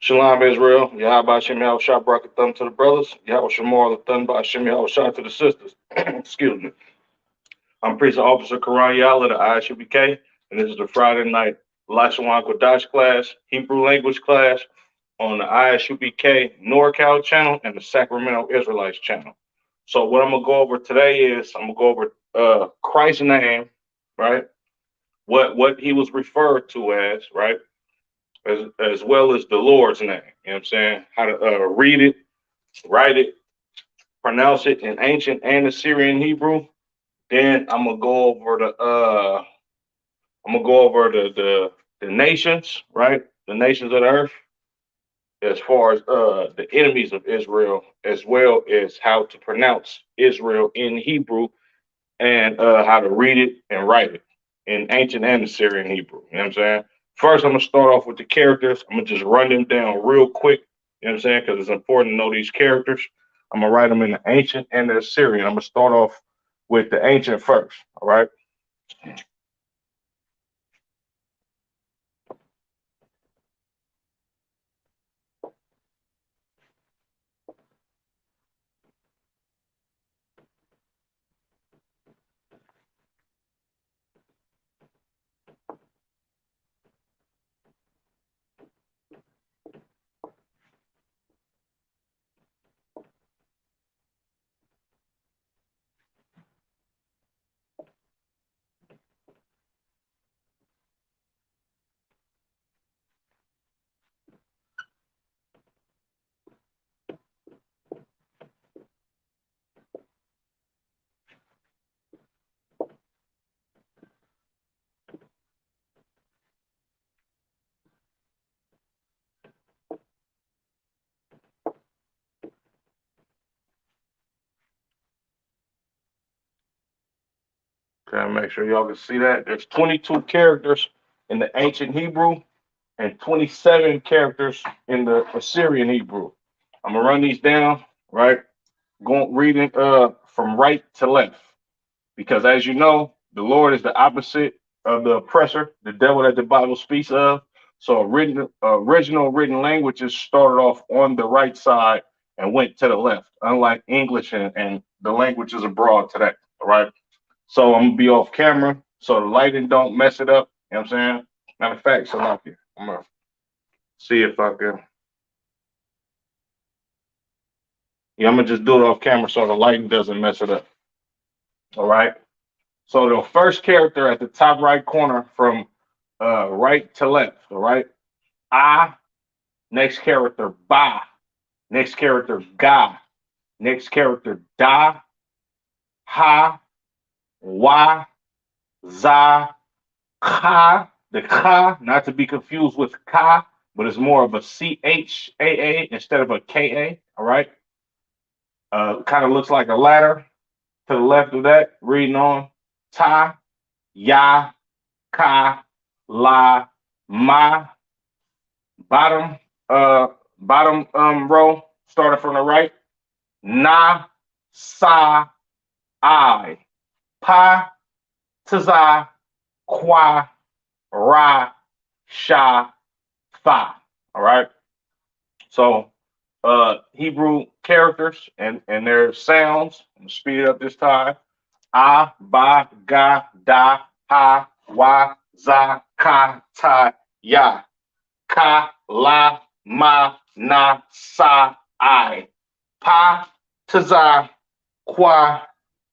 Shalom Israel. Yahweh Shem Yahweh Shah Barak Thumb to the brothers. Yahweh Shamar Thumb by Shem Yahweh Shah to the sisters. Excuse me. I'm Priest Officer Karan Yala, the ISUBK, and this is the Friday night Lashawan Qadash class, Hebrew language class on the ISUBK NorCal channel and the Sacramento Israelites channel. So what I'm gonna go over today is I'm gonna go over Christ's name, right? What he was referred to as, right? As well as the Lord's name. You know what I'm saying? How to read it, write it, pronounce it in ancient and Assyrian Hebrew. Then I'm gonna go over the nations, right? The nations of the earth, as far as the enemies of Israel, as well as how to pronounce Israel in Hebrew and how to read it and write it in ancient and Assyrian Hebrew. You know what I'm saying? First, I'm gonna start off with the characters. I'm gonna just run them down real quick. You know what I'm saying? Because it's important to know these characters. I'm gonna write them in the ancient and the Assyrian. I'm gonna start off with the ancient first. All right. Okay, make sure y'all can see that. There's 22 characters in the ancient Hebrew and 27 characters in the Assyrian Hebrew. I'm gonna run these down, right? Going reading from right to left. Because as you know, the Lord is the opposite of the oppressor, the devil that the Bible speaks of. So original written languages started off on the right side and went to the left, unlike English and the languages abroad today. All right. So I'm gonna be off camera so the lighting don't mess it up. You know what I'm saying? Matter of fact, Salaki, I'm gonna see if I can. Yeah, I'm gonna just do it off camera so the lighting doesn't mess it up. All right. So the first character at the top right corner from right to left. All right. Ah. Next character ba. Next character ga. Next character da. Ha. Wa. Za. Ka. The ka, not to be confused with ka, but it's more of a CHAA instead of a KA. All right. Kind of looks like a ladder. To the left of that, reading on ta, ya, ka, la, ma. Bottom, row, starting from the right. Na, sa, I. Pa, taza, qua, ra, sha, fa. All right. So Hebrew characters and their sounds. I'm gonna speed it up this time. A, ba, ga, da, ha, wa, za, ka, ta, ya. Ka, la, ma, na, sa, I. Pa, taza, qua,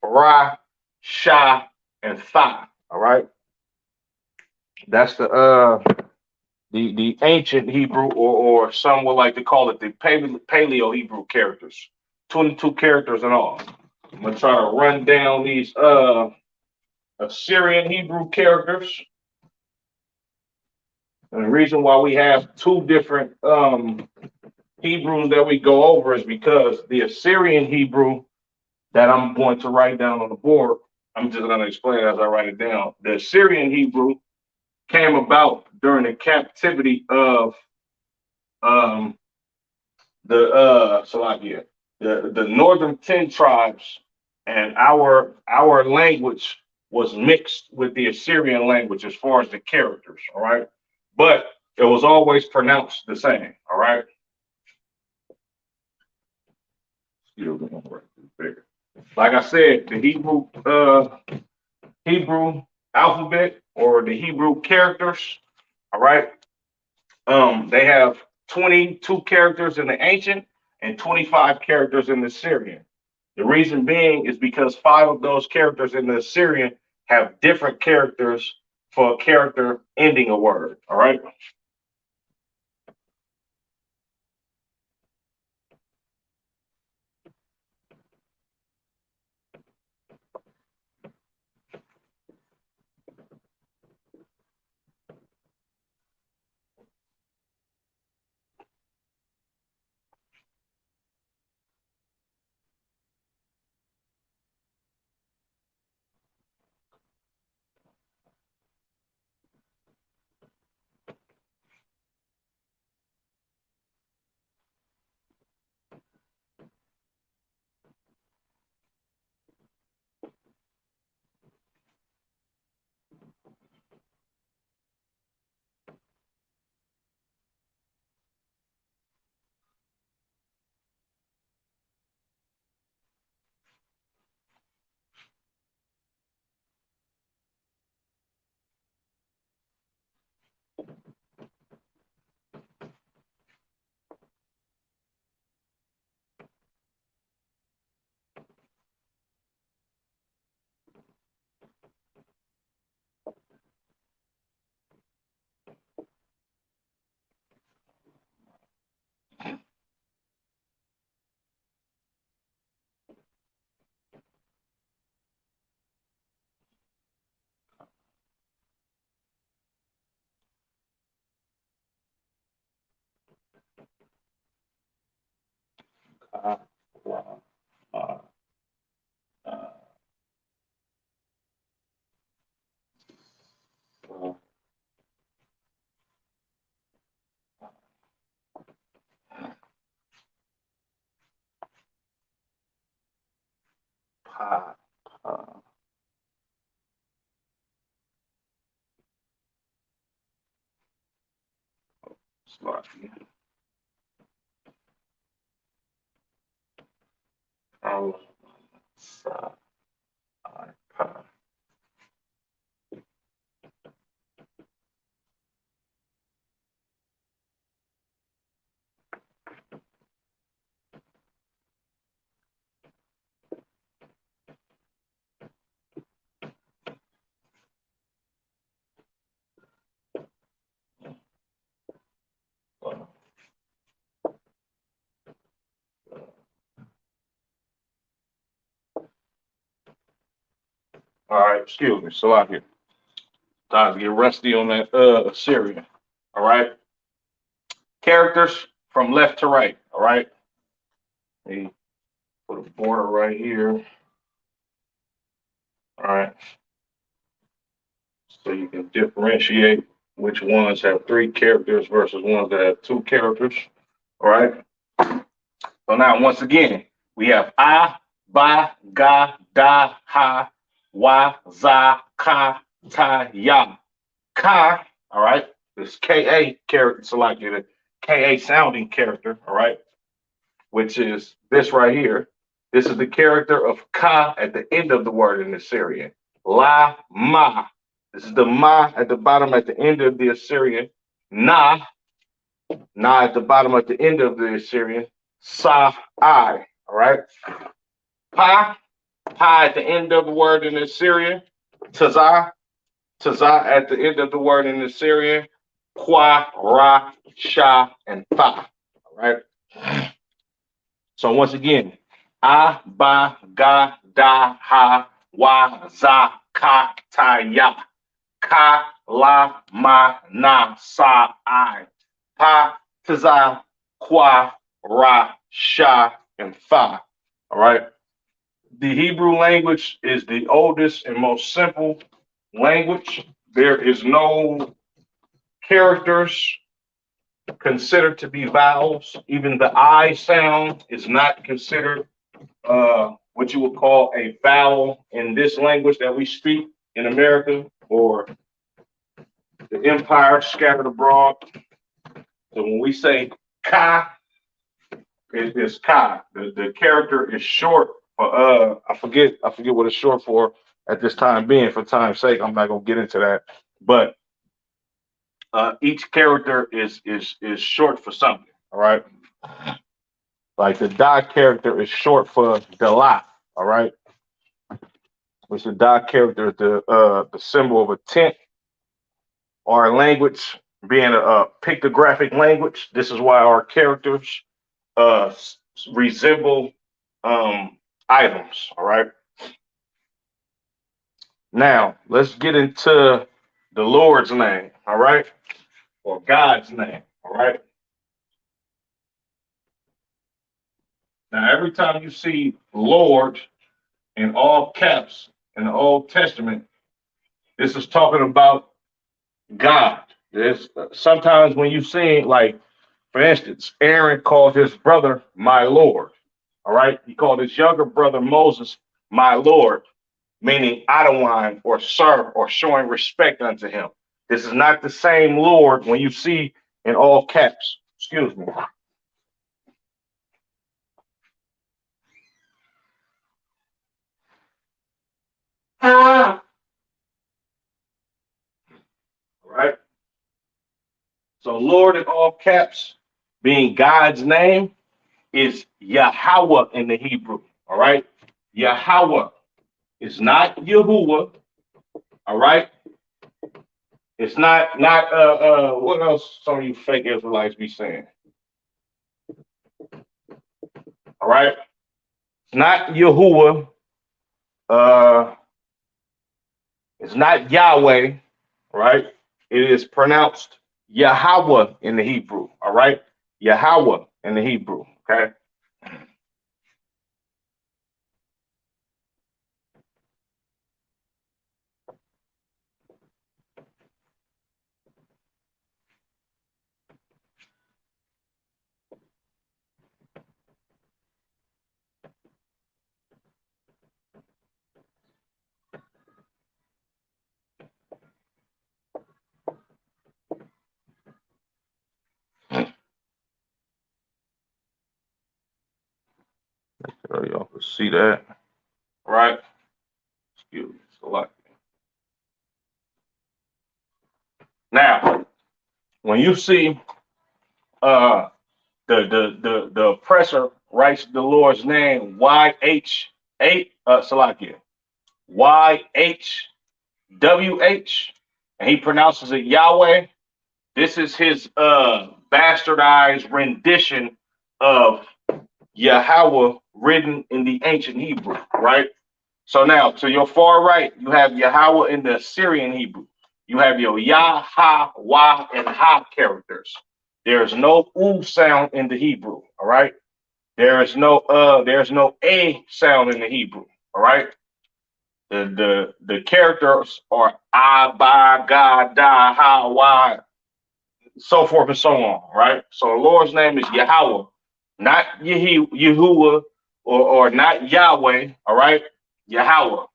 ra, sha, and fa. All right. That's the ancient Hebrew, or some would like to call it the Paleo Hebrew characters. 22 characters in all. I'm gonna try to run down these Assyrian Hebrew characters. And the reason why we have two different Hebrews that we go over is because the Assyrian Hebrew that I'm going to write down on the board, I'm just going to explain it as I write it down. The Assyrian Hebrew came about during the captivity of the northern 10 tribes, and our language was mixed with the Assyrian language as far as the characters. All right, but it it was always pronounced the same. All right. Excuse me, I'm gonna write this bigger. Like I said, the Hebrew alphabet or the Hebrew characters. All right. They have 22 characters in the ancient and 25 characters in the Syrian. The reason being is because five of those characters in the Syrian have different characters for a character ending a word. All right. Uh, uh, uh, uh, pa, uh, Slovakia. Oh, sa, pa. All right, excuse me, Slovakia. Time to get rusty on that Syrian. All right. Characters from left to right. All right. Let me put a border right here. All right. So you can differentiate which ones have three characters versus ones that have two characters. All right. So now, once again, we have I, Ba, Ga, Da, Ha, Wa, Za, Ka, Ta, Ya. Ka, all right, this KA character selected, a KA sounding character, all right, which is this right here. This is the character of Ka at the end of the word in the Assyrian. La, Ma. This is the Ma at the bottom at the end of the Assyrian. Na, Na at the bottom at the end of the Assyrian. Sa, I, all right. Pa, Pa at the end of the word in the Assyrian. Tazah, Tazah at the end of the word in the Syrian, Kwa, Ra, Sha, and Tha. All right. So once again, A, Ba, Ga, Da, Ha, Wa, Za, Ka, Ta, Ya. Ka, La, Ma, Na, Sa, I. Pa, Tazah, Kwa, Ra, Sha, and Tha. All right. The Hebrew language is the oldest and most simple language. There is no characters considered to be vowels. Even the I sound is not considered what you would call a vowel in this language that we speak in America or the empire scattered abroad. So when we say Ka, it is Ka. The character is short for I forget what it's short for at this time being. For time's sake, I'm not gonna get into that. But each character is short for something. All right. Like the Da character is short for Dalat. All right. Which the Da character is the symbol of a tent or a language being a pictographic language. This is why our characters uh, resemble items. All right. Now let's get into the Lord's name. All right, or God's name. All right. Now every time you see Lord in all caps in the Old Testament, this is talking about God. There's sometimes when you see, like, for instance, Aaron called his brother my Lord. All right. He called his younger brother Moses my Lord, meaning Adawan or sir, or showing respect unto him. This is not the same Lord when you see in all caps. Excuse me. All right. So Lord in all caps, being God's name, is Yahweh in the Hebrew. All right. Yahweh is not Yahuwah. All right. It's not what else some of you fake Israelites be saying. All right. It's not Yahuwah. Uh it's not Yahweh, right? It is pronounced Yahweh in the Hebrew. All right. Yahweh in the Hebrew. Okay. So y'all can see that. All right. Excuse me. Select. Now, when you see uh the oppressor writes the Lord's name YH8 Salakia YHWH, and he pronounces it Yahweh. This is his bastardized rendition of Yahweh written in the ancient Hebrew, right? So now to your far right, you have Yahweh in the Assyrian Hebrew. You have your Yah, Ha, Wah, and Ha characters. There's no U sound in the Hebrew, all right? There's no A sound in the Hebrew, all right? The characters are I, Ba, Ga, Da, Ha, Wah, so forth and so on, right? So the Lord's name is Yahweh, not Yahuwah, or not Yahweh, all right? Yahweh.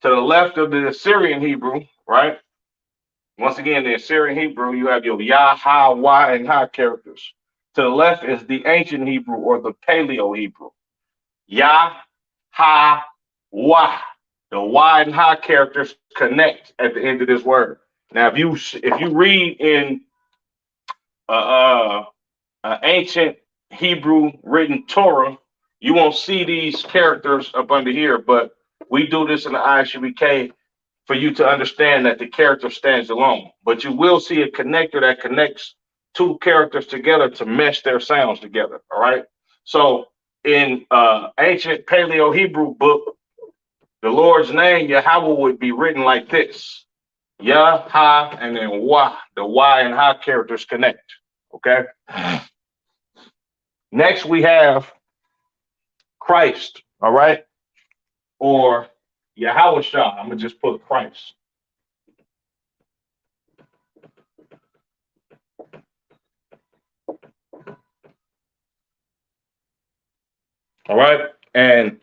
To the left of the Assyrian Hebrew, right? Once again, the Assyrian Hebrew, you have your Yah, Ha, Wah, and Ha characters. To the left is the ancient Hebrew, or the Paleo Hebrew. Yah, Ha, Wah. The Wah and Ha characters connect at the end of this word. Now, if you read in uh, ancient Hebrew written Torah, you won't see these characters up under here, but we do this in the ISUBK for you to understand that the character stands alone. But you will see a connector that connects two characters together to mesh their sounds together. All right. So in ancient Paleo Hebrew book, the Lord's name, Yahweh, would be written like this: Yah, Ha, and then Wah. The Y and Ha characters connect. Okay. Next, we have Christ. All right. Or Yahweh Shah. I'm going to just put Christ. All right. And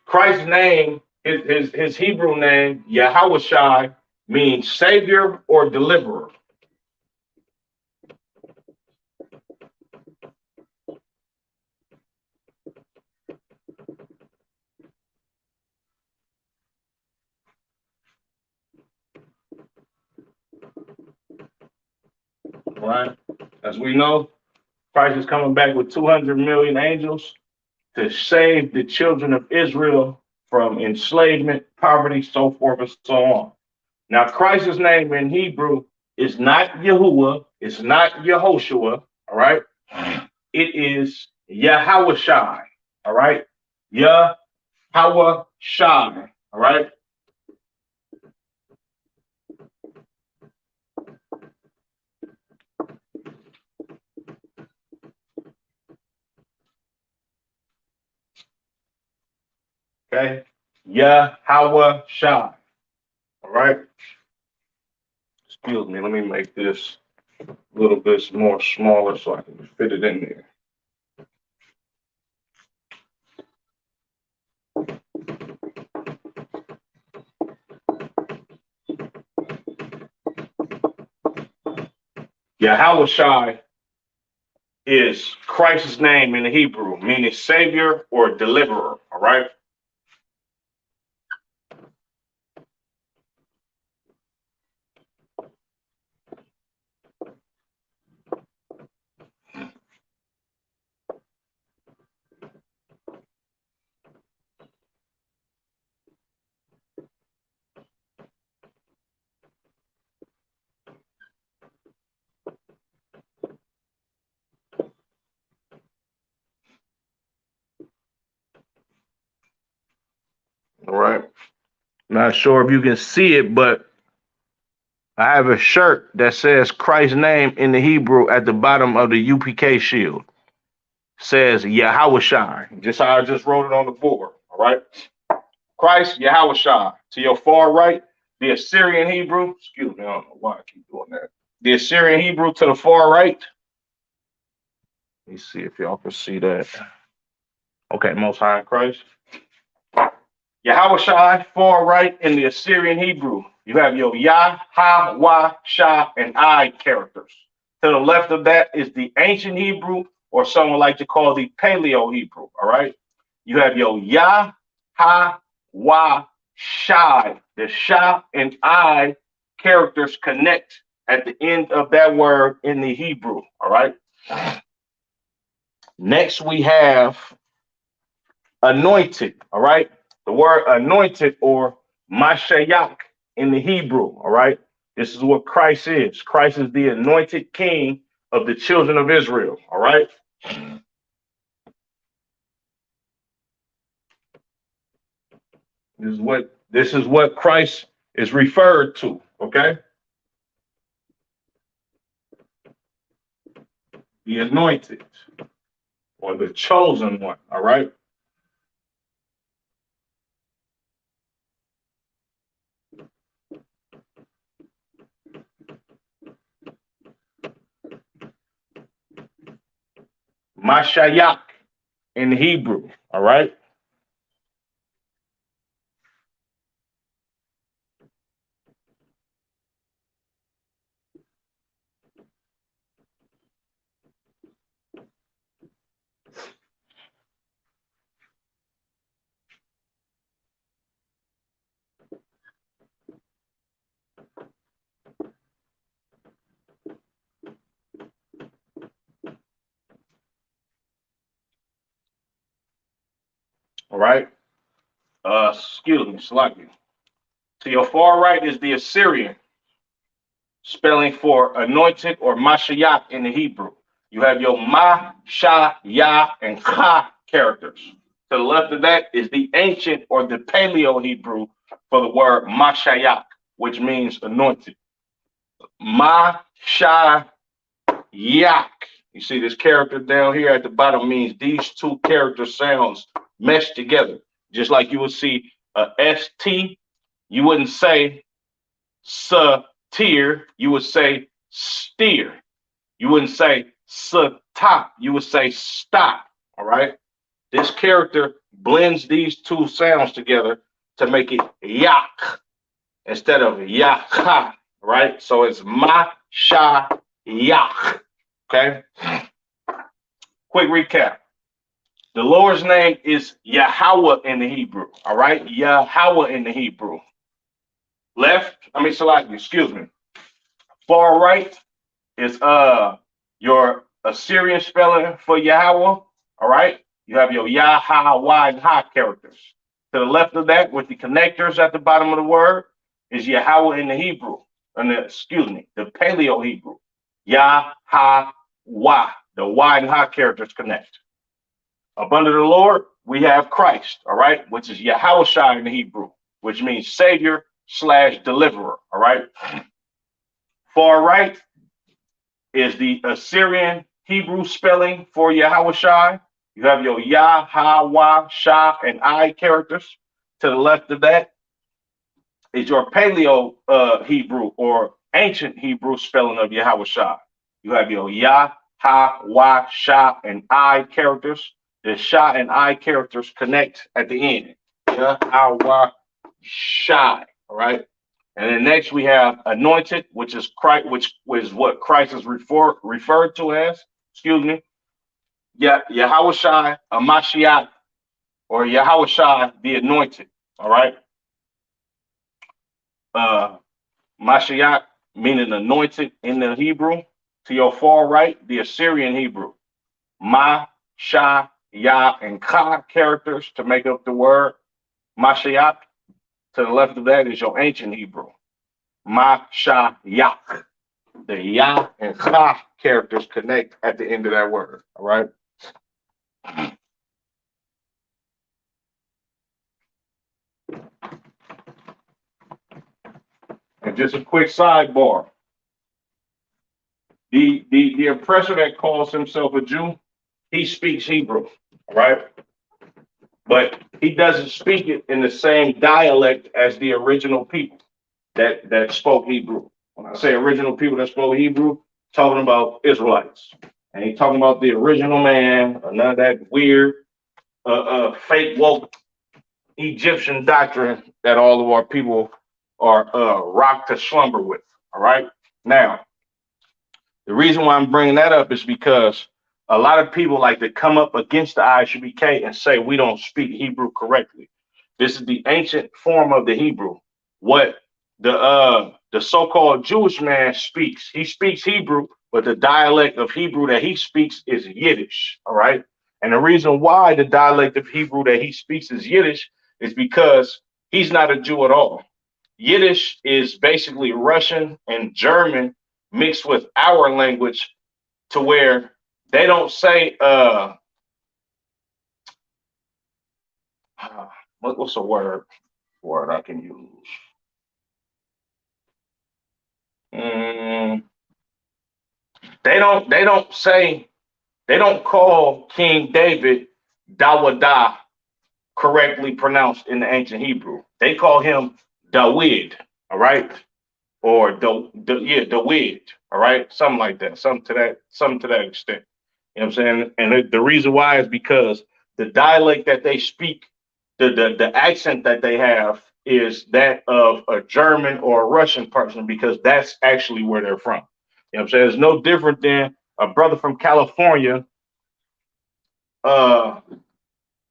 Christ's name, his Hebrew name, Yahweh Shai, means savior or deliverer. right? As we know, Christ is coming back with 200 million angels to save the children of Israel from enslavement, poverty, so forth and so on. Now, Christ's name in Hebrew is not Yahuwah, it's not Yehoshua, all right? It is Yahawashai, all right? Yahawashai, all right? Okay? Yahawashai, all right? Excuse me, let me make this a little bit more smaller so I can fit it in there. Yahawashai is Christ's name in the Hebrew, meaning savior or deliverer, all right? All right. Not sure if you can see it, but I have a shirt that says Christ's name in the Hebrew at the bottom of the UPK shield. Says Yahawashai, just how I just wrote it on the board. All right. Christ, Yahawashai. To your far right, the Assyrian Hebrew. Excuse me, I don't know why I keep doing that. The Assyrian Hebrew to the far right. Let me see if y'all can see that. Okay, Most High Christ. Yahawashai, far right in the Assyrian Hebrew. You have your Yah, Ha, Wa, Sha, and I characters. To the left of that is the ancient Hebrew, or someone like to call the Paleo Hebrew. All right. You have your Yah, Ha, Wa, Shai. The Sha and I characters connect at the end of that word in the Hebrew. All right. Next, we have anointed. All right. The word anointed or Mashayak in the Hebrew. All right. This is what Christ is. Christ is the anointed king of the children of Israel. All right. This is what Christ is referred to. Okay. The anointed or the chosen one. All right. Mashayak in Hebrew. All right. All right. Excuse me, slightly. To your far right is the Assyrian, spelling for anointed or Mashiach in the Hebrew. You have your Ma, Sha, Ya, and Cha characters. To the left of that is the ancient or the Paleo Hebrew for the word Mashayak, which means anointed. Ma, Sha, Yak. You see this character down here at the bottom means these two character sounds mesh together. Just like you would see a ST, you wouldn't say satir, you would say steer. You wouldn't say top, you would say stop. All right. This character blends these two sounds together to make it yak instead of yaka. Right. So it's ma sha yak. Okay. Quick recap. The Lord's name is Yahweh in the Hebrew. All right. Yahweh in the Hebrew. Left, I mean, Salaki, excuse me. Far right is your Assyrian spelling for Yahweh. All right. You have your Yah, Ha, Y, and Ha characters. To the left of that, with the connectors at the bottom of the word, is Yahweh in the Hebrew. And excuse me, the Paleo Hebrew. Yah, Ha, Wah. The Y and Ha characters connect. Up under the Lord, we have Christ, all right, which is Yahushua in the Hebrew, which means Savior / deliverer, all right. Far right is the Assyrian Hebrew spelling for Yahushua. You have your Yah, Ha, Wah, Shah, and I characters. To the left of that is your Paleo Hebrew or ancient Hebrew spelling of Yahushua. You have your Yah, Ha, Wah, Shah, and I characters. The Shah and I characters connect at the end. Yah, Ha, Wah, Shah. All right. And then next we have anointed, which is Christ, which is what Christ is referred to as. Excuse me. Yeah, Yahushua, a Mashiach, or Yahushua, the anointed. All right. Mashiach, meaning anointed in the Hebrew. To your far right, the Assyrian Hebrew. Ma, Sha, Ya, and Ka characters to make up the word Mashiach. To the left of that is your ancient Hebrew. Ma, Sha, Yak. The Ya and Ka characters connect at the end of that word. All right. And just a quick sidebar. The oppressor that calls himself a Jew, he speaks Hebrew, right? But he doesn't speak it in the same dialect as the original people that spoke Hebrew. When I say original people that spoke Hebrew, talking about Israelites. And he's talking about the original man, or none of that weird, fake woke Egyptian doctrine that all of our people are rocked to slumber with. All right. Now, the reason why I'm bringing that up is because a lot of people like to come up against the ISUBK and say we don't speak Hebrew correctly. This is the ancient form of the Hebrew. What the so-called Jewish man speaks, he speaks Hebrew, but the dialect of Hebrew that he speaks is Yiddish. All right. And the reason why the dialect of Hebrew that he speaks is Yiddish is because he's not a Jew at all. Yiddish is basically Russian and German mixed with our language to where they don't say what's a word I can use? Mm, they don't call King David Dawadah correctly pronounced in the ancient Hebrew. They call him Dawid, all right? Or Dawid, all right? Something like that, something to that extent. You know what I'm saying? And the reason why is because the dialect that they speak, the accent that they have is that of a German or a Russian person because that's actually where they're from. You know what I'm saying? It's no different than a brother from California uh,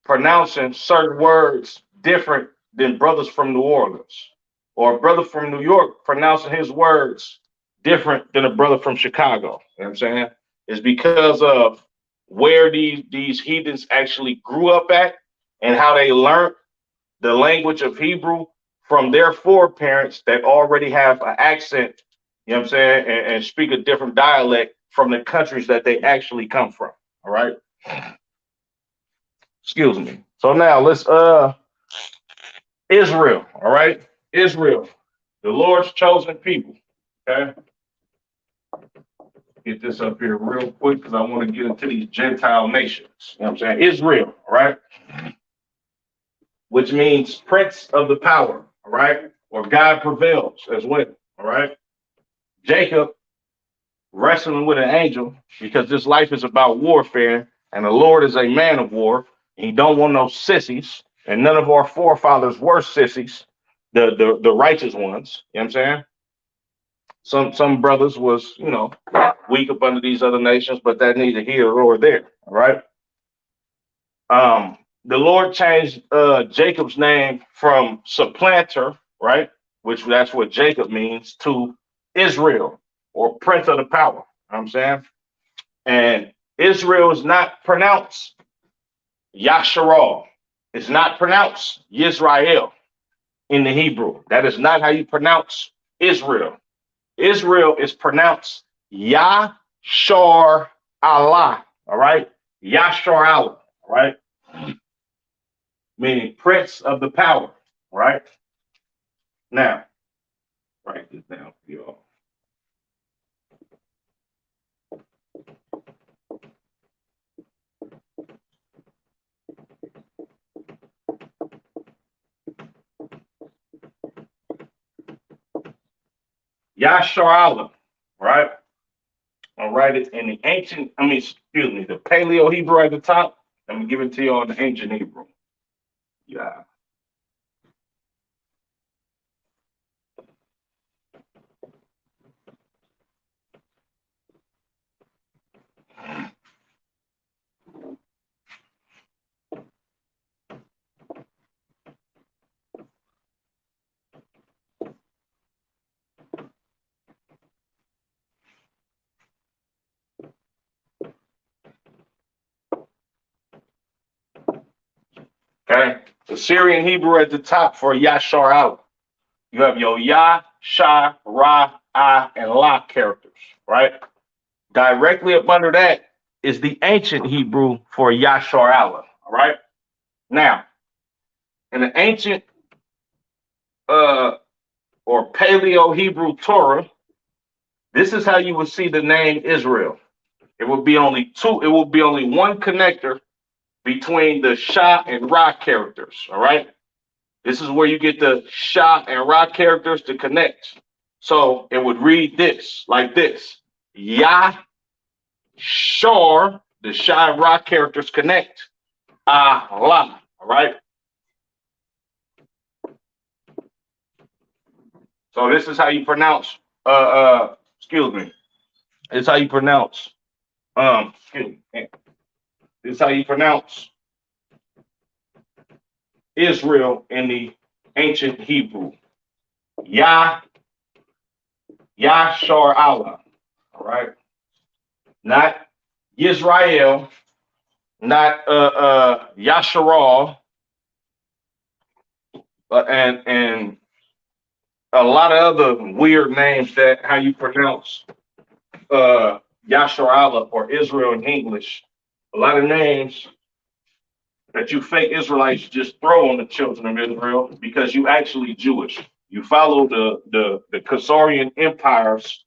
pronouncing certain words different than brothers from New Orleans, or a brother from New York pronouncing his words different than a brother from Chicago. You know what I'm saying? It's because of where these heathens actually grew up at and how they learned the language of Hebrew from their foreparents that already have an accent, you know what I'm saying, and speak a different dialect from the countries that they actually come from. All right. Excuse me. So now let's Israel, all right? Israel, the Lord's chosen people. Okay. Get this up here real quick because I want to get into these Gentile nations. You know what I'm saying? Israel, all right? Which means prince of the power, all right? Or God prevails as well, all right? Jacob wrestling with an angel because this life is about warfare and the Lord is a man of war. He don't want no sissies, and none of our forefathers were sissies, the righteous ones. You know what I'm saying? Some brothers was, weak up under these other nations, but that neither here nor there. All right. The Lord changed Jacob's name from supplanter, right? Which that's what Jacob means, to Israel or prince of the power. know what I'm saying? And Israel is not pronounced Yasharal. It's not pronounced Yisrael in the Hebrew. That is not how you pronounce Israel. Israel is pronounced Yashar Allah. All right. Yashar Allah. All right. Meaning prince of the power. All right. Now, write this down for y'all. Yashar Allah. Right. I'll write it in the ancient, excuse me, the Paleo Hebrew at the top. Let me give it to you in the ancient Hebrew. Yeah. Okay. The Syrian Hebrew at the top for Yashar Allah. You have your Ya, Sha, Ra, Ah, and La characters, right? Directly up under that is the ancient Hebrew for Yashar Allah, all right? Now, in the ancient or Paleo Hebrew Torah, this is how you would see the name Israel. It would be only two, it would be only one connector between the Sha and Ra characters, all right? This is where you get the Sha and Ra characters to connect. So it would read this, like this. Ya, Shor, the Sha and Ra characters connect. Allah, all right? So this is how you pronounce, excuse me. This is how you pronounce, excuse me. This is how you pronounce Israel in the ancient Hebrew. Ya, Yashar Allah, all right? Not Yisrael, not Yasharal, and a lot of other weird names that how you pronounce Yashar Allah or Israel in English. A lot of names that you fake Israelites just throw on the children of Israel because you actually Jewish. You follow the Khazarian Empire's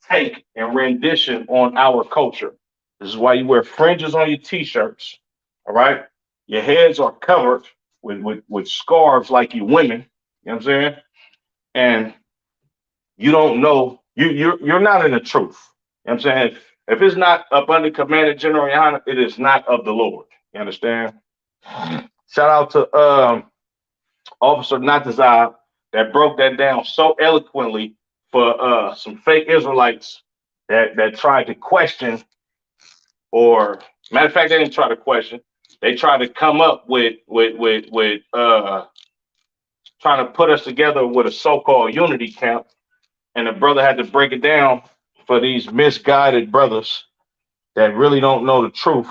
take and rendition on our culture. This is why you wear fringes on your t-shirts. All right. Your heads are covered with scarves like you women. You know what I'm saying? And you don't know, you're not in the truth. You know what I'm saying? If it's not up under command of General Yohana, it is not of the Lord. You understand? Shout out to Officer Natazab that broke that down so eloquently for some fake Israelites that tried to question, or matter of fact, they didn't try to question. They tried to come up with trying to put us together with a so-called unity camp, and the brother had to break it down for these misguided brothers that really don't know the truth,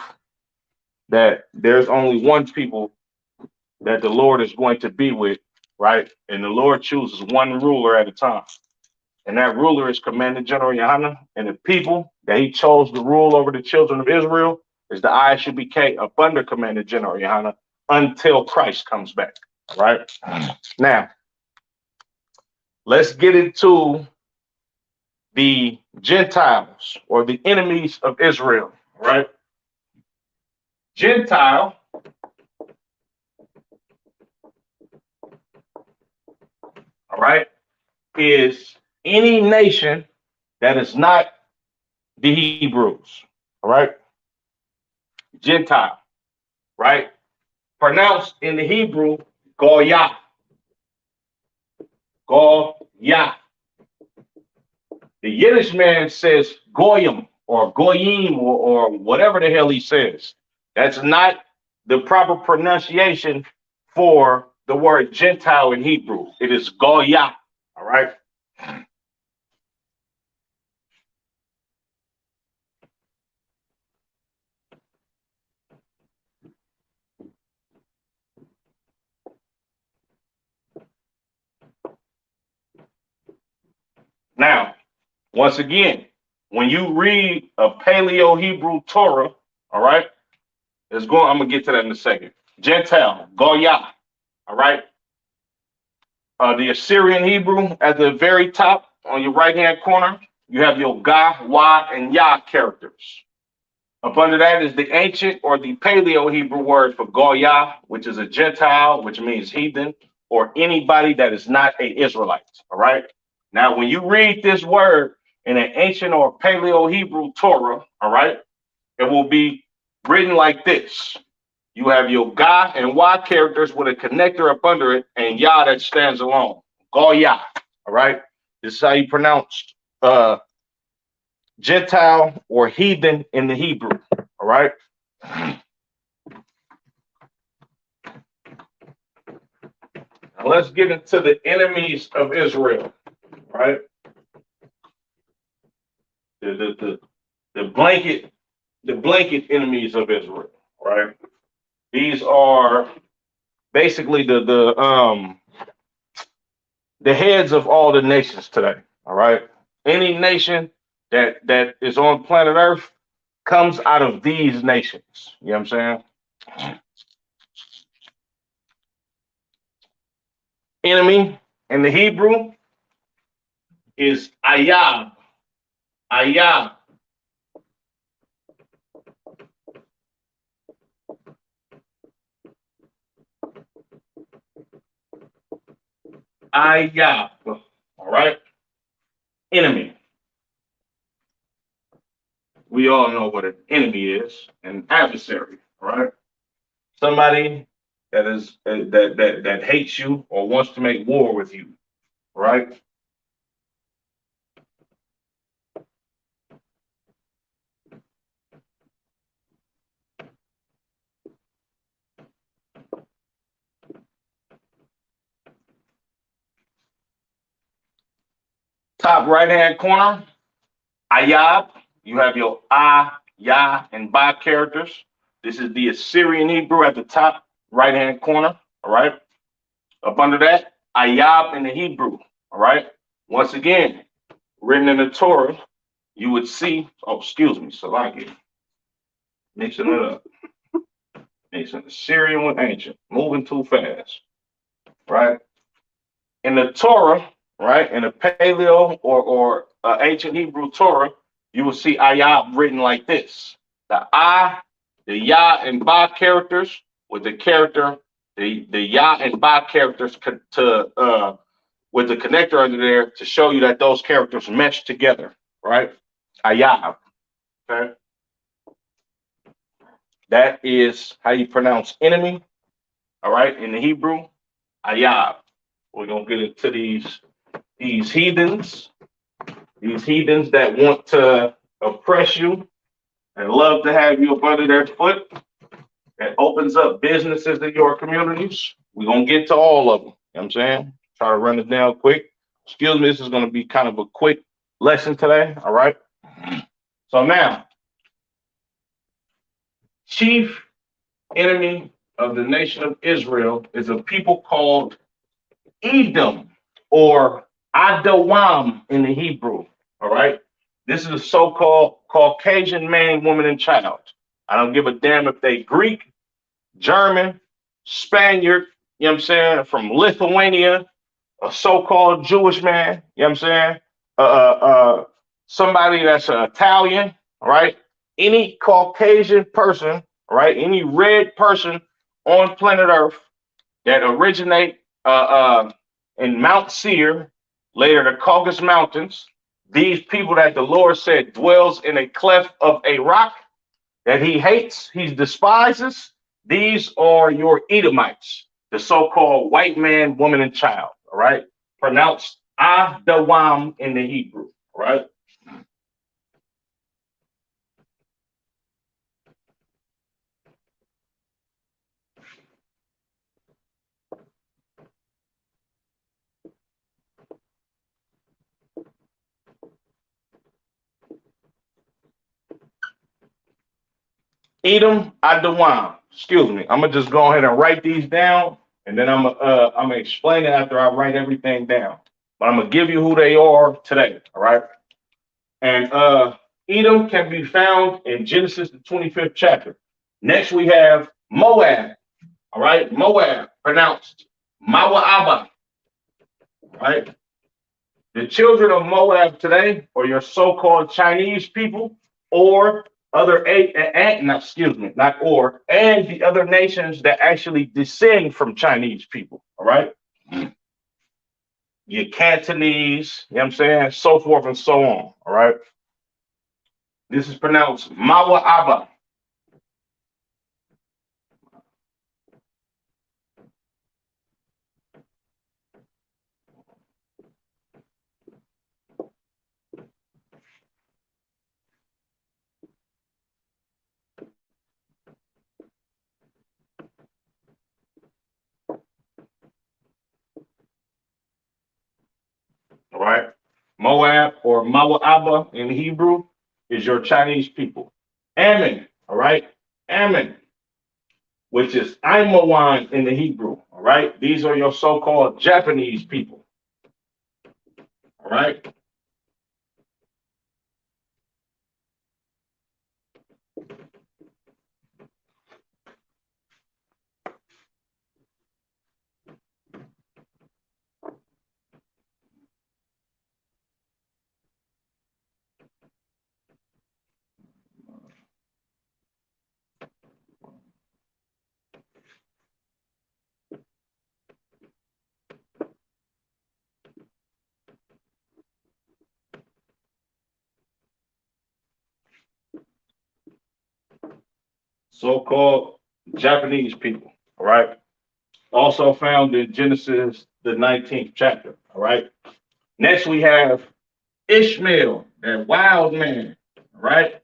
that there's only one people that the Lord is going to be with, right? And the Lord chooses one ruler at a time. And that ruler is Commander General Yohana. And the people that he chose to rule over the children of Israel is the ISUBK up under Commander General Yohana until Christ comes back, right? Now, let's get into the Gentiles or the enemies of Israel, right? Gentile, all right, is any nation that is not the Hebrews, all right? Gentile, right? Pronounced in the Hebrew, Goya, Goya. The Yiddish man says Goyim or Goyim or whatever the hell he says. That's not the proper pronunciation for the word Gentile in Hebrew. It is Goya, all right? Once again, when you read a Paleo Hebrew Torah, all right, I'm gonna get to that in a second. Gentile, Goya, all right. The Assyrian Hebrew at the very top on your right hand corner, you have your Ga, Wa, and Ya characters. Up under that is the ancient or the Paleo Hebrew word for Goya, which is a Gentile, which means heathen, or anybody that is not a Israelite. All right. Now, when you read this word in an ancient or Paleo Hebrew Torah, all right, it will be written like this. You have your Ga and Y characters with a connector up under it, and Ya that stands alone. Goya. All right. This is how you pronounce Gentile or heathen in the Hebrew. All right. Now let's get into the enemies of Israel. All right. The blanket enemies of Israel. All right. These are basically the heads of all the nations today. All right. Any nation that is on planet Earth comes out of these nations. You know what I'm saying? Enemy in the Hebrew is Ayab. Ayab. Ayab. All right. Enemy. We all know what an enemy is, an adversary. All right. Somebody that is that hates you or wants to make war with you. Right. Top right hand corner, Ayab. You have your Ah, Ya, and Ba characters. This is the Assyrian Hebrew at the top right hand corner. All right. Up under that, Ayab in the Hebrew. All right. Once again, written in the Torah, you would see, oh, excuse me, Salaki, mixing it up. Mixing Assyrian with ancient, moving too fast. Right. In the Torah, right, in the Paleo or ancient Hebrew Torah, you will see Ayab written like this: the Ah, the Ya, and Ba characters with the character, the Ya and Ba characters with the connector under there to show you that those characters mesh together, right? Ayab. Okay, that is how you pronounce enemy. All right, in the Hebrew, Ayab. We're gonna get into these heathens. These heathens that want to oppress you and love to have you up under their foot, that opens up businesses in your communities. We're going to get to all of them. You know what I'm saying? Try to run it down quick. Excuse me, this is going to be kind of a quick lesson today. All right. So now, chief enemy of the nation of Israel is a people called Edom or Adawam in the Hebrew. All right. This is a so-called Caucasian man, woman, and child. I don't give a damn if they Greek, German, Spaniard, you know what I'm saying, from Lithuania, a so-called Jewish man, you know what I'm saying, somebody that's Italian, all right? Any Caucasian person, all right? Any red person on planet Earth that originate in Mount Seir, later the Caucasus Mountains, these people that the Lord said dwells in a cleft of a rock that he hates, he despises, these are your Edomites, the so-called white man, woman, and child, all right? Pronounced Adawam in the Hebrew, all right? Edom Adawam. Excuse me. I'm gonna just go ahead and write these down, and then I'm gonna explain it after I write everything down. But I'm gonna give you who they are today. All right. And Edom can be found in Genesis, the 25th chapter. Next, we have Moab. All right, Moab, pronounced Mawa'aba. Right, the children of Moab today, or your so-called Chinese people, or other excuse me, not or, and the other nations that actually descend from Chinese people. All right, your Cantonese, you know what I'm saying, so forth and so on. All right, this is pronounced Mawa'aba. All right, Moab or Mawa'aba in Hebrew is your Chinese people. Ammon, all right, Ammon, which is Imawan in the Hebrew. All right, these are your so-called Japanese people. All right, so-called Japanese people. All right, also found in Genesis the 19th chapter. All right, next we have Ishmael, that wild man. All right,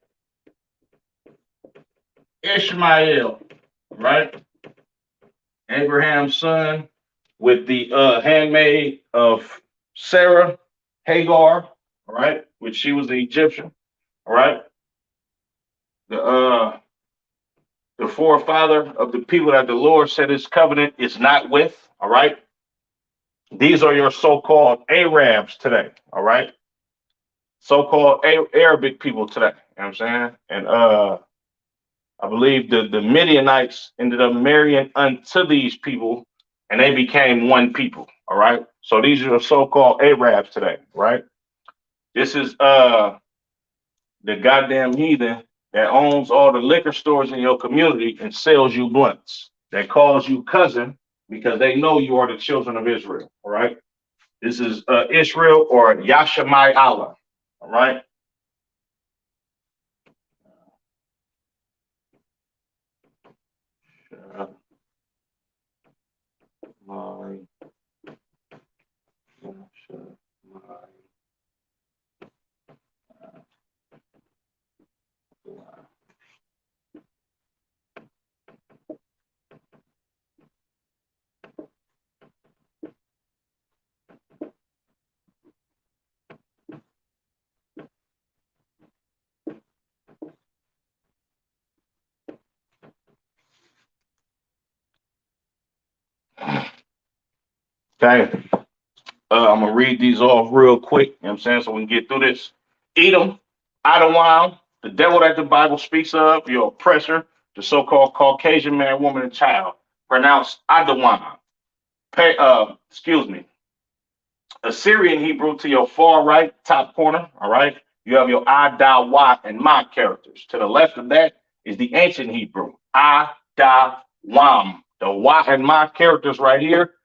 Ishmael. All right, Abraham's son with the handmaid of Sarah, Hagar, all right, which she was the Egyptian, all right. The the forefather of the people that the Lord said his covenant is not with, all right. These are your so-called Arabs today, all right. So-called Arabic people today, you know what I'm saying? And I believe the Midianites ended up marrying unto these people and they became one people. All right. So these are the so-called Arabs today, right? This is the goddamn heathen that owns all the liquor stores in your community and sells you blunts. That calls you cousin because they know you are the children of Israel. All right. This is Israel or Yashamai Allah. All right. Okay. I'm gonna read these off real quick, you know what I'm saying, so we can get through this. Edom, Idawam, the devil that the Bible speaks of, your oppressor, the so-called Caucasian man, woman, and child, pronounced Idawam. Excuse me, Assyrian Hebrew to your far right, top corner, all right? You have your I, Da, Wa, and Ma characters. To the left of that is the ancient Hebrew, I, Da, Wam. The Wa and Ma characters right here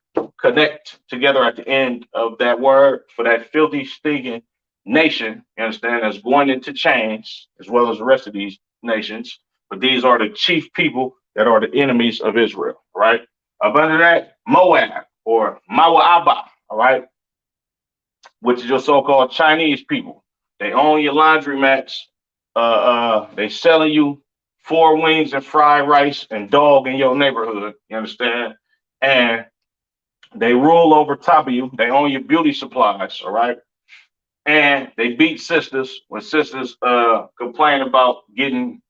connect together at the end of that word for that filthy, stinking nation, you understand, that's going into chains, as well as the rest of these nations. But these are the chief people that are the enemies of Israel, right? Up under that, Moab or Mawa'aba, all right? Which is your so-called Chinese people. They own your laundromats. They selling you four wings and fried rice and dog in your neighborhood. You understand? And they rule over top of you. They own your beauty supplies. All right. And they beat sisters when sisters complain about getting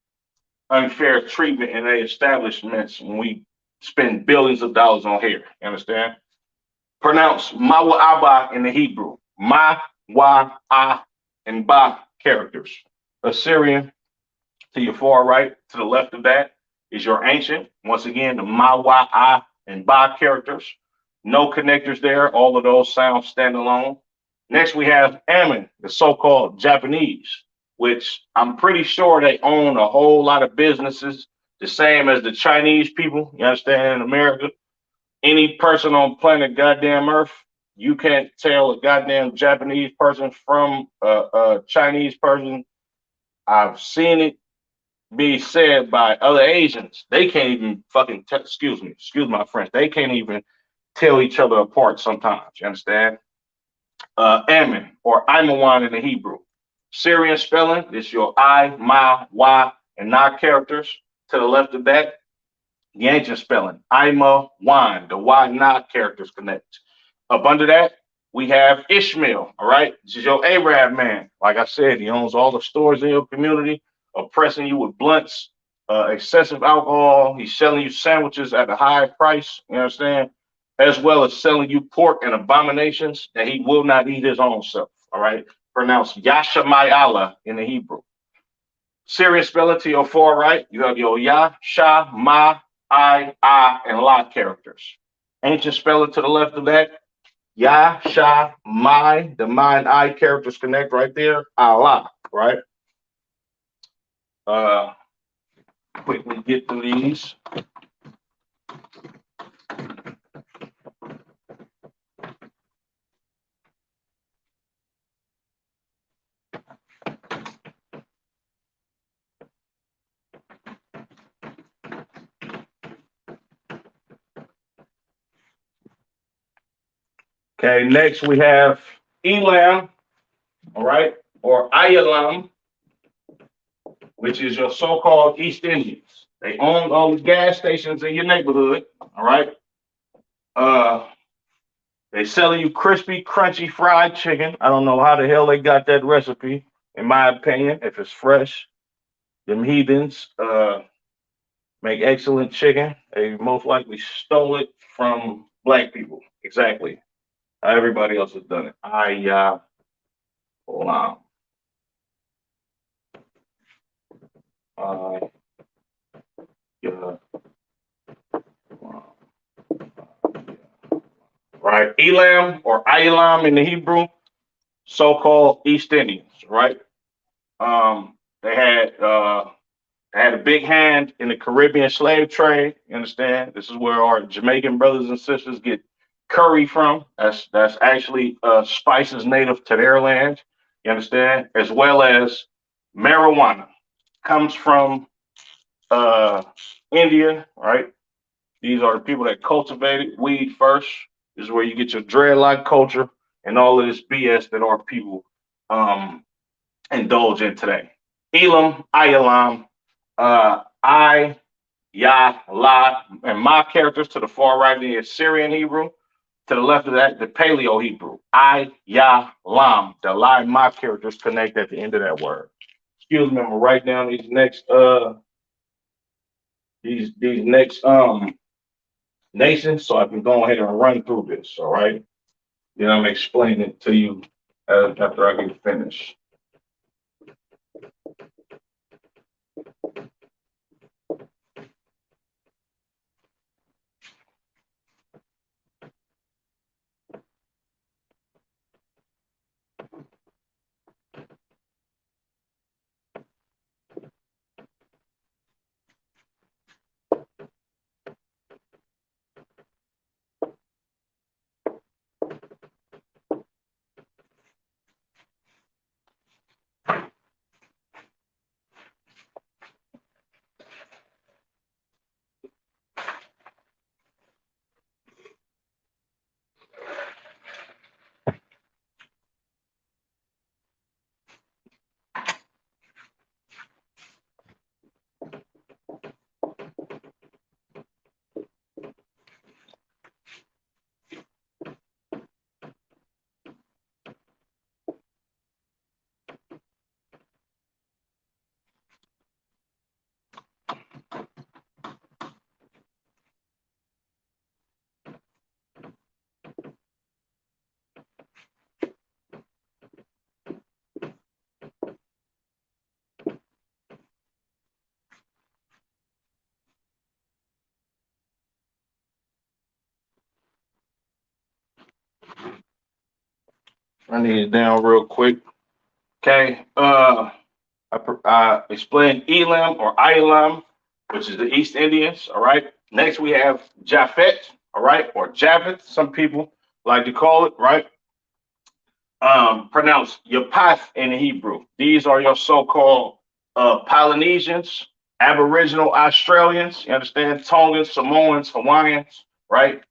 unfair treatment in their establishments when we spend billions of dollars on hair. You understand? Pronounce Mawa Abba in the Hebrew. Ma, Wa, Ah, and Ba characters. Assyrian to your far right, to the left of that is your ancient. Once again, the ma, wa, I, and ba characters. No connectors there. All of those sounds stand alone. Next, we have Ammon, the so-called Japanese, which I'm pretty sure they own a whole lot of businesses, the same as the Chinese people. You understand? In America, any person on planet goddamn Earth, you can't tell a goddamn Japanese person from a Chinese person. I've seen it be said by other Asians. They can't even fucking excuse my French. They can't even tell each other apart sometimes. You understand? Ammon or Imawan in the Hebrew. Syrian spelling is your I, Ma, Wa, and Na characters. To the left of that, the ancient spelling, Ima, Wan, the Y, Na characters connect. Up under that, we have Ishmael, all right? This is your Arab man. Like I said, he owns all the stores in your community, oppressing you with blunts, excessive alcohol. He's selling you sandwiches at a high price, you understand? As well as selling you pork and abominations that he will not eat his own self, all right? Pronounced Yashamayala in the Hebrew. Syrian spelling to your far right, you have your Ya, Sha, Ma, I, and La characters. Ancient spelling to the left of that, Ya, Sha, My, the My and I characters connect right there. Allah, right? Uh, quickly get through these. Okay, next we have Elam, all right, or Ayalam, which is your so-called East Indians. They own all the gas stations in your neighborhood, all right? Uh, they selling you crispy, crunchy fried chicken. I don't know how the hell they got that recipe, in my opinion, if it's fresh. Them heathens make excellent chicken. They most likely stole it from black people. Exactly. How everybody else has done it. Hold on. Uh, yeah, right. Elam or Elam in the Hebrew, so-called East Indians, right? They had a big hand in the Caribbean slave trade. You understand? This is where our Jamaican brothers and sisters get curry from. That's actually spices native to their land. You understand? As well as marijuana comes from uh, India, right? These are the people that cultivated weed first. This is where you get your dreadlock culture and all of this BS that our people um, indulge in today. Elam, Ayalam, I, Ya, La, and my characters to the far right, the Assyrian Hebrew. To the left of that, the Paleo Hebrew. I, Ya, Lam. The La and my characters connect at the end of that word. Excuse me, I'm gonna write down these next nations so I can go ahead and run through this. All right. Then I'm explaining it to you after I get finished. I need it down real quick. Okay. I explained Elam or Ilam, which is the East Indians. All right. Next we have Japhet. All right, or Javeth. Some people like to call it. Right. Pronounced Yapath in Hebrew. These are your so-called Polynesians, Aboriginal Australians. You understand? Tongans, Samoans, Hawaiians. Right.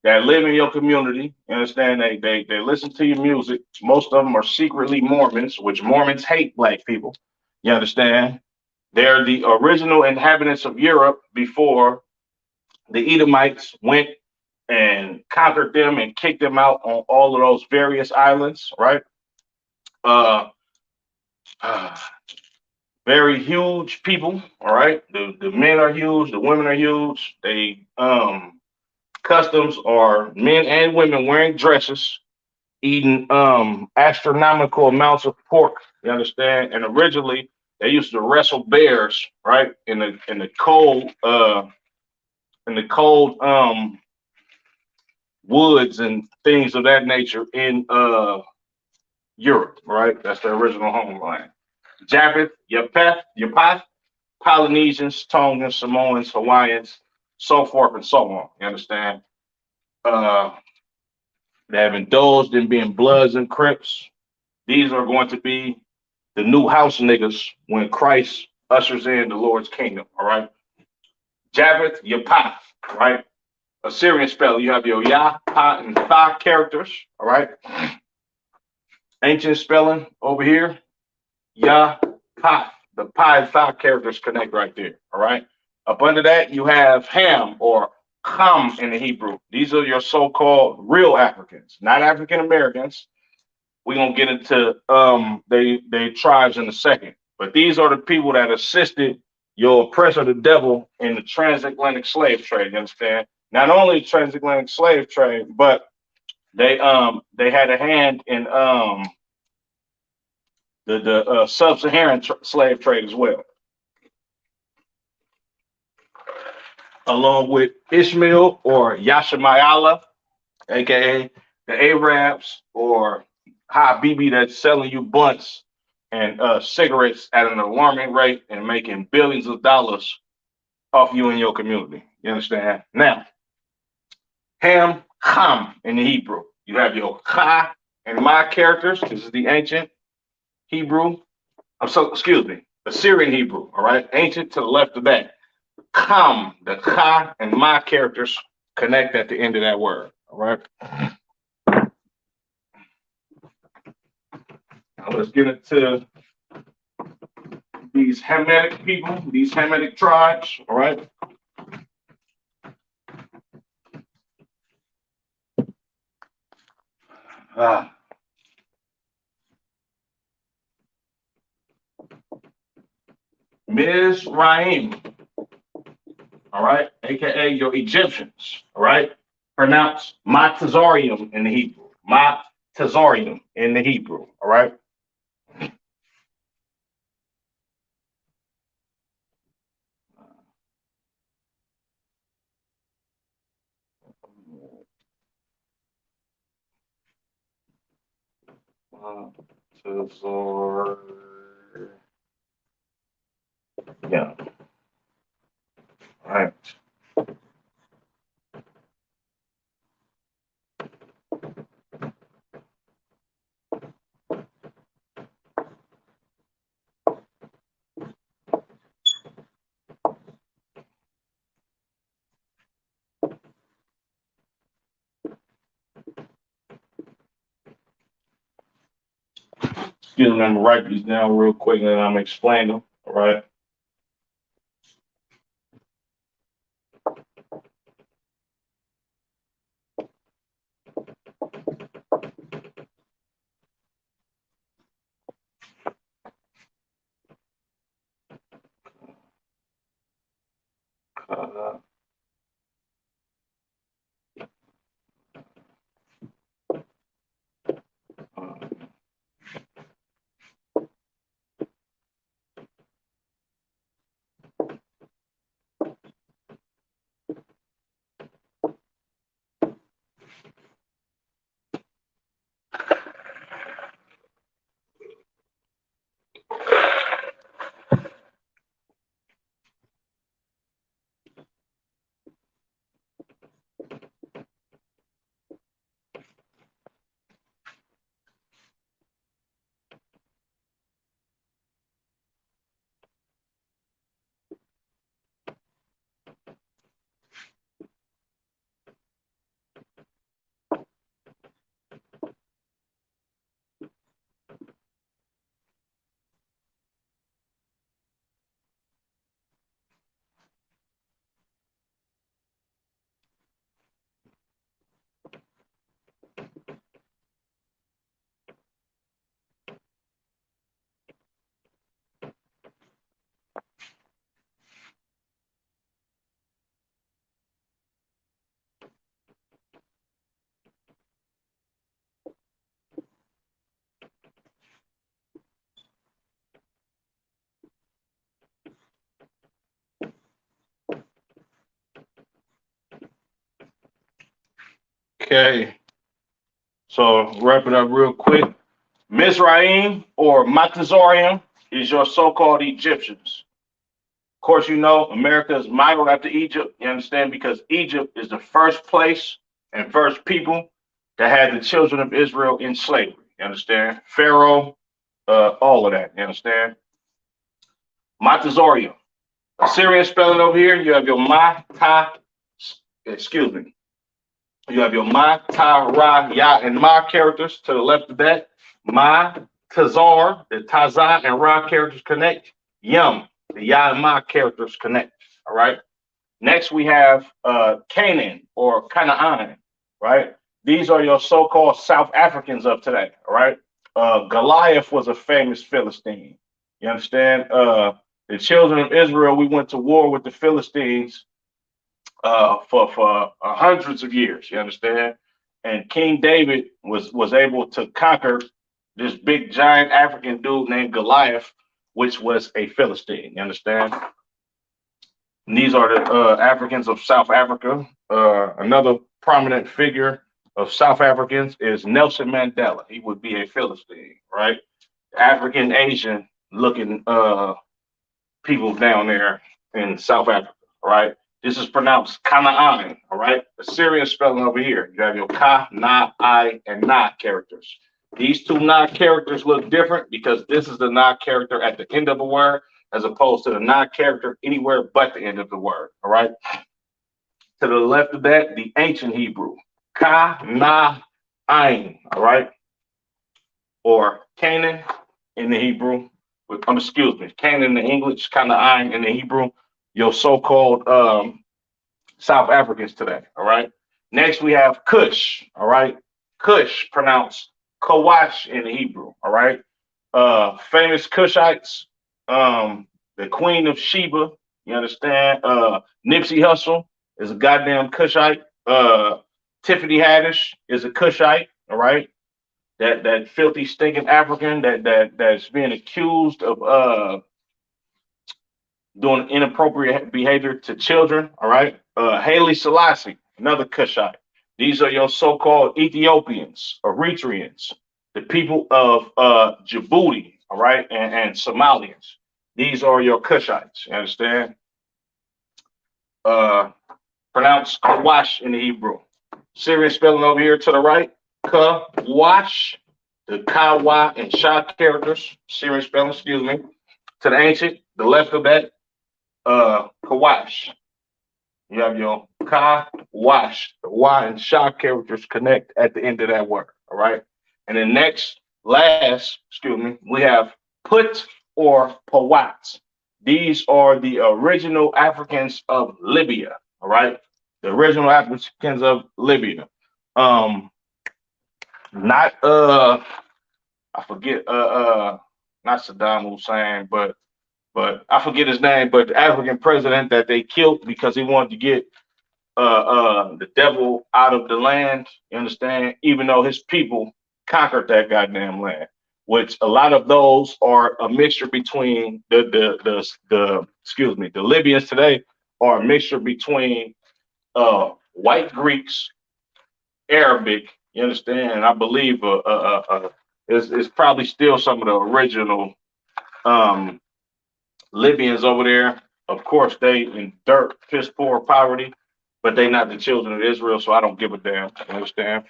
That live in your community. You understand? They listen to your music. Most of them are secretly Mormons, which Mormons hate black people. You understand? They're the original inhabitants of Europe before the Edomites went and conquered them and kicked them out on all of those various islands, right? Uh, uh, Very huge people, all right? The men are huge, the women are huge. They customs are men and women wearing dresses, eating astronomical amounts of pork. You understand? And originally they used to wrestle bears, right? In the cold woods and things of that nature in Europe, right? That's their original homeland. Japheth, Yapath, Polynesians, Tongans, Samoans, Hawaiians, so forth and so on. You understand? Uh, they have indulged in being Bloods and Crips. These are going to be the new house niggas when Christ ushers in the Lord's kingdom. All right. Japheth, Yapath, right? Assyrian spelling. You have your Yah, Pa, and Tha characters. All right. Ancient spelling over here. Yah, Pa. The Pa and Tha characters connect right there. All right. Up under that, you have Ham or Ham in the Hebrew. These are your so-called real Africans, not African Americans. We're gonna get into they tribes in a second. But these are the people that assisted your oppressor, the devil, in the transatlantic slave trade. You understand? Not only transatlantic slave trade, but they had a hand in the sub-Saharan slave trade as well, along with Ishmael or Yashamayala, aka the Arabs, or Habibi that's selling you blunts and cigarettes at an alarming rate and making billions of dollars off you and your community. You understand? Now, Ham in the Hebrew. You have your Ha and Ma characters. This is the ancient Hebrew. I'm so excuse me, Assyrian Hebrew. All right, ancient to the left of that. Ham, the Ha and Ma characters connect at the end of that word. All right. Now let's get into these Hamitic people, these Hamitic tribes. All right. Uh, Mizraim, all right, aka your Egyptians, all right, pronounced Matazarium in the Hebrew, Matazarium in the Hebrew, all right. Matazar, yeah, all right. Excuse me, I'm gonna write these down real quick and then I'm gonna explain them, all right. Uh, uh, Okay. So wrap it up real quick. Mizraim or Matazorium is your so-called Egyptians. Of course, you know America is modeled after Egypt. You understand? Because Egypt is the first place and first people that had the children of Israel in slavery. You understand? Pharaoh, all of that. You understand? Matazorium. Assyrian spelling over here. You have your excuse me. You have your Ma, Ta, Ra, Ya, and Ma characters to the left of that. Ma, Tazar, the Taza and Ra characters connect. Yum, the Ya and Ma characters connect. All right. Next, we have Canaan or Canaan, right? These are your so-called South Africans of today, all right? Goliath was a famous Philistine. You understand? The children of Israel, we went to war with the Philistines for hundreds of years. You understand? And King David was able to conquer this big giant African dude named Goliath, which was a Philistine. You understand? And these are the Africans of South Africa. Another prominent figure of South Africans is Nelson Mandela. He would be a Philistine, right? African Asian looking people down there in South Africa, right? This is pronounced Kanaan, all right? Assyrian spelling over here. You have your Ka, Na, I, and Na characters. These two Na characters look different because this is the Na character at the end of a word as opposed to the Na character anywhere but the end of the word, all right? To the left of that, the ancient Hebrew. Ka, Na, Ain, all right? Or Canaan in the Hebrew. Excuse me, Canaan in the English, Kanaan in the Hebrew. Your so-called South Africans today, all right? Next, we have Cush, all right? Cush, pronounced Kawash in the Hebrew, all right? Famous Cushites, the Queen of Sheba, you understand? Nipsey Hussle is a goddamn Cushite. Tiffany Haddish is a Cushite, all right? That filthy, stinking African that's being accused of doing inappropriate behavior to children. All right. Haile Selassie, another Cushite. These are your so-called Ethiopians, Eritreans, the people of Djibouti, all right, and Somalians. These are your Cushites. You understand? Pronounced Kawash in the Hebrew. Syrian spelling over here to the right. Kawash, the Kawa and Sha characters. Syrian spelling, excuse me. To the ancient, the left of that, Kawash. You have your Ka, Wash. The Y and Sha characters connect at the end of that word. All right. And then we have Put or Pawat. These are the original Africans of Libya. All right. The original Africans of Libya. Not I forget not Saddam Hussein, but I forget his name, but the African president that they killed because he wanted to get the devil out of the land. You understand? Even though his people conquered that goddamn land, which a lot of those are a mixture between the Libyans today are a mixture between white Greeks, Arabic. You understand? And I believe it's probably still some of the original Libyans over there. Of course, they in dirt, piss poor poverty, but they not the children of Israel, so I don't give a damn. You understand?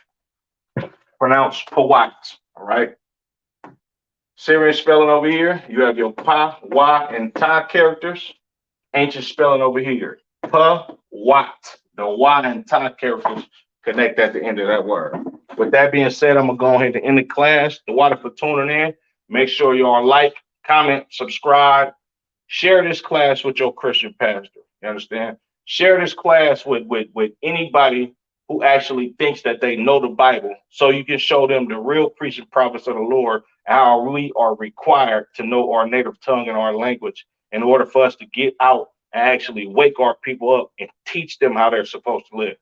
Pronounced Pawat, all right? Syrian spelling over here. You have your Pa, Wa, and Ta characters. Ancient spelling over here. Pa, Wat. The Wa and Ta characters connect at the end of that word. With that being said, I'm going to go ahead and end the class. The water for tuning in. Make sure you all like, comment, subscribe. Share this class with your Christian pastor. You understand? Share this class with anybody who actually thinks that they know the Bible, so you can show them the real preaching prophets of the Lord and how we are required to know our native tongue and our language in order for us to get out and actually wake our people up and teach them how they're supposed to live.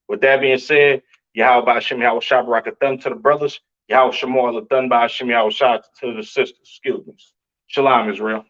With that being said, Yahweh Ba'Shem Yahweh Shabarakat to the brothers, Yahweh Shemor Latan Ba'Shem Yahweh to the sisters. Excuse me. Shalom, Israel.